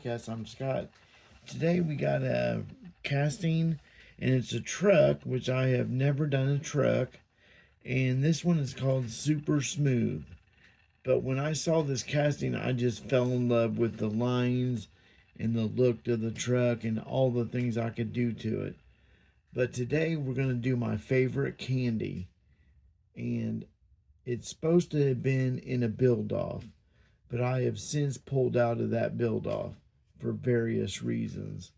Podcast. I'm Scott. Today we got a casting, and it's a truck, which I have never done a truck. And this one is called Super Smooth. But when I saw this casting, I just fell in love with the lines and the look of the truck and all the things I could do to it. But today we're going to do my favorite candy. And it's supposed to have been in a build off, but I have since pulled out of that build off for various reasons.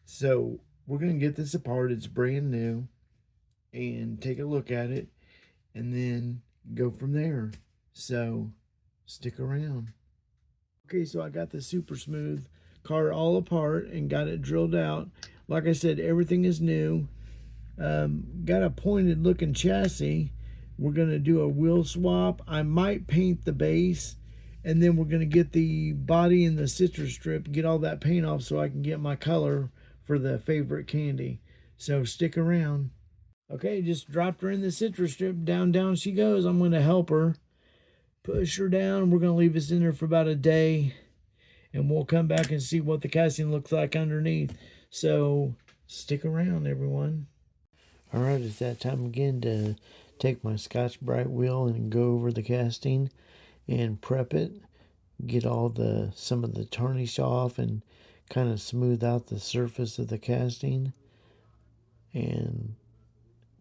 So we're going to get this apart. It's brand new and take a look at it and then go from there. So stick around. Okay, so I got the Super Smooth car all apart and got it drilled out. Like I said, everything is new. Got a pointed looking chassis. We're going to do a wheel swap. I might paint the base, and then we're going to get the body and the citrus strip, get all that paint off so I can get my color for the favorite candy. So stick around. Okay, just dropped her in the citrus strip. Down she goes. I'm going to help her. Push her down. We're going to leave this in there for about a day, and we'll come back and see what the casting looks like underneath. So stick around, everyone. All right, it's that time again to take my Scotch-Brite wheel and go over the casting and prep it, get some of the tarnish off and kind of smooth out the surface of the casting and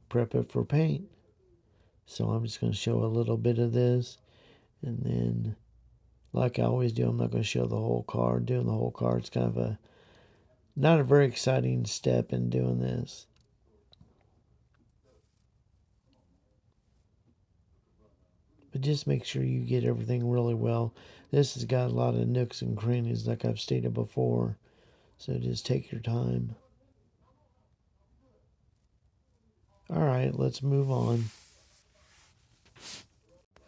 prep it for paint. So I'm just going to show a little bit of this, and then like I always do, I'm not going to show the whole car. Doing the whole car, it's kind of not a very exciting step in doing this. But just make sure you get everything really well. This has got a lot of nooks and crannies like I've stated before. So just take your time. Alright, let's move on.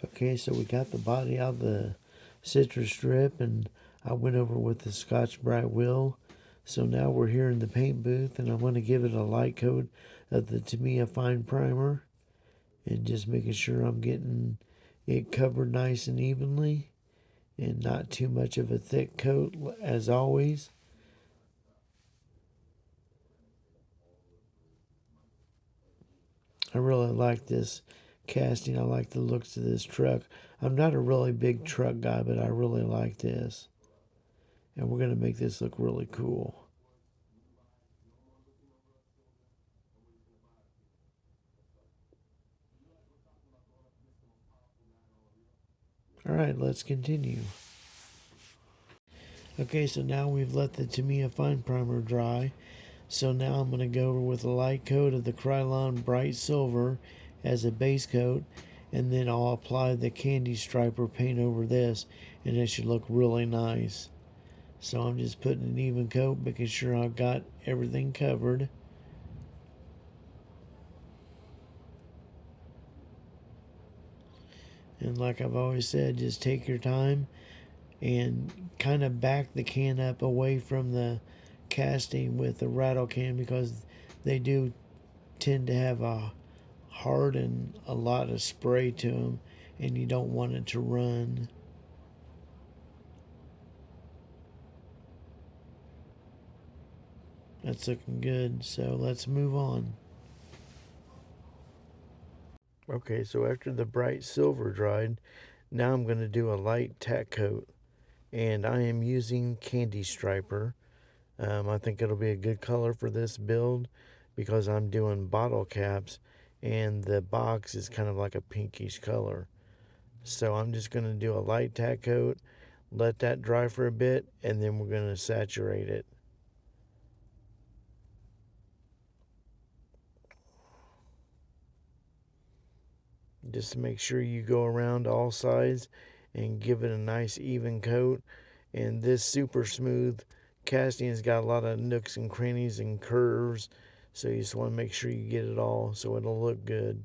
Okay, so we got the body out of the citrus strip, and I went over with the Scotch-Brite wheel. So now we're here in the paint booth, and I'm going to give it a light coat of the Tamiya Fine Primer. And just making sure I'm getting it covered nice and evenly, and not too much of a thick coat as always. I really like this casting. I like the looks of this truck. I'm not a really big truck guy, but I really like this. And we're going to make this look really cool. Alright, let's continue. Okay, so now we've let the Tamiya Fine Primer dry. So now I'm going to go over with a light coat of the Krylon Bright Silver as a base coat, and then I'll apply the Candy Striper paint over this, and it should look really nice. So I'm just putting an even coat, making sure I've got everything covered. And like I've always said, just take your time and kind of back the can up away from the casting with the rattle can, because they do tend to have a hard and a lot of spray to them, and you don't want it to run. That's looking good, so let's move on. Okay, so after the bright silver dried, now I'm going to do a light tack coat, and I am using Candy Striper. I think it'll be a good color for this build because I'm doing bottle caps, and the box is kind of like a pinkish color. So I'm just going to do a light tack coat, let that dry for a bit, and then we're going to saturate it. Just to make sure you go around all sides and give it a nice even coat. And this Super Smooth casting has got a lot of nooks and crannies and curves, so you just want to make sure you get it all so it'll look good.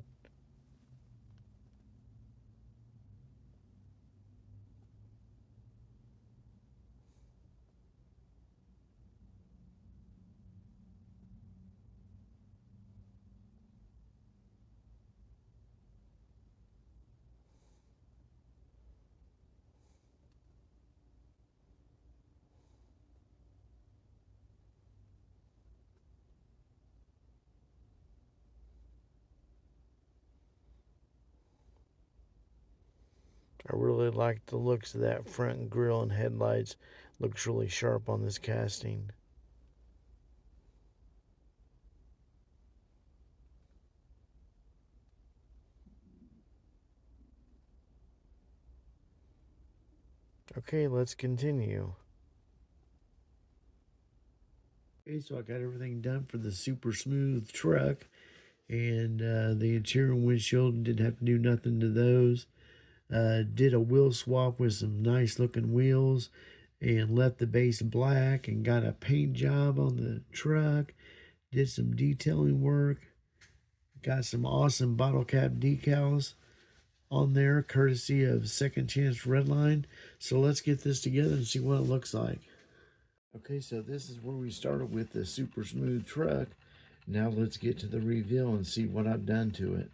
I really like the looks of that front grille and headlights. Looks really sharp on this casting. Okay, let's continue. Okay, so I got everything done for the super smooth truck, and the interior windshield, didn't have to do nothing to those. Did a wheel swap with some nice looking wheels, and left the base black, and got a paint job on the truck. Did some detailing work. Got some awesome bottle cap decals on there, courtesy of Second Chance Redline. So let's get this together and see what it looks like. Okay, so this is where we started with the super smooth truck. Now let's get to the reveal and see what I've done to it.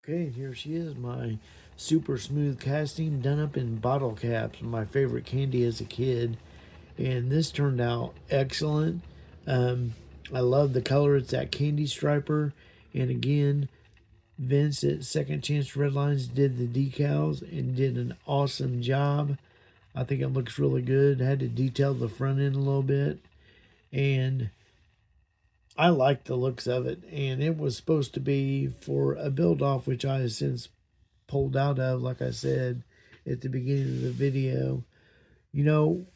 Okay, and here she is, my super smooth casting done up in bottle caps, my favorite candy as a kid. And this turned out excellent. I love the color. It's that candy striper. And again, Vince at Second Chance Redlines did the decals and did an awesome job. I think it looks really good. I had to detail the front end a little bit. And I like the looks of it. And it was supposed to be for a build-off, which I have since pulled out of, like I said at the beginning of the video. You know,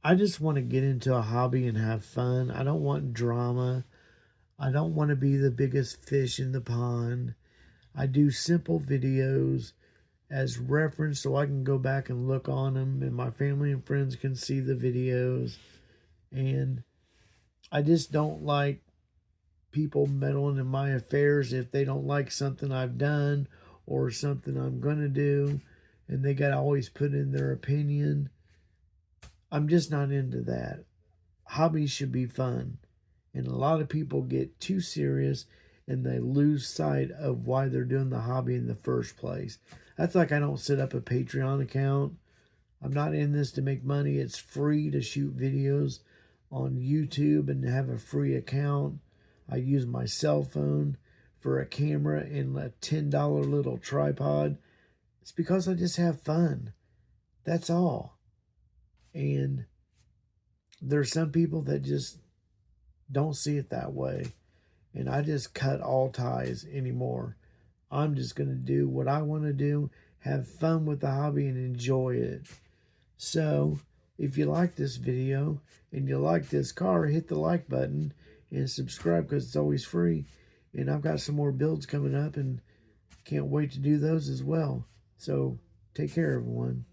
I just want to get into a hobby and have fun. I don't want drama. I don't want to be the biggest fish in the pond. I do simple videos as reference so I can go back and look on them and my family and friends can see the videos. And I just don't like people meddling in my affairs if they don't like something I've done or something I'm going to do, and they got to always put in their opinion. I'm just not into that. Hobbies should be fun. And a lot of people get too serious and they lose sight of why they're doing the hobby in the first place. That's like I don't set up a Patreon account. I'm not in this to make money. It's free to shoot videos on YouTube and have a free account. I use my cell phone for a camera and a $10 little tripod. It's because I just have fun. That's all. And there's some people that just don't see it that way. And I just cut all ties anymore. I'm just going to do what I want to do, have fun with the hobby, and enjoy it. So, if you like this video and you like this car, hit the like button and subscribe because it's always free. And I've got some more builds coming up and can't wait to do those as well. So, take care, everyone.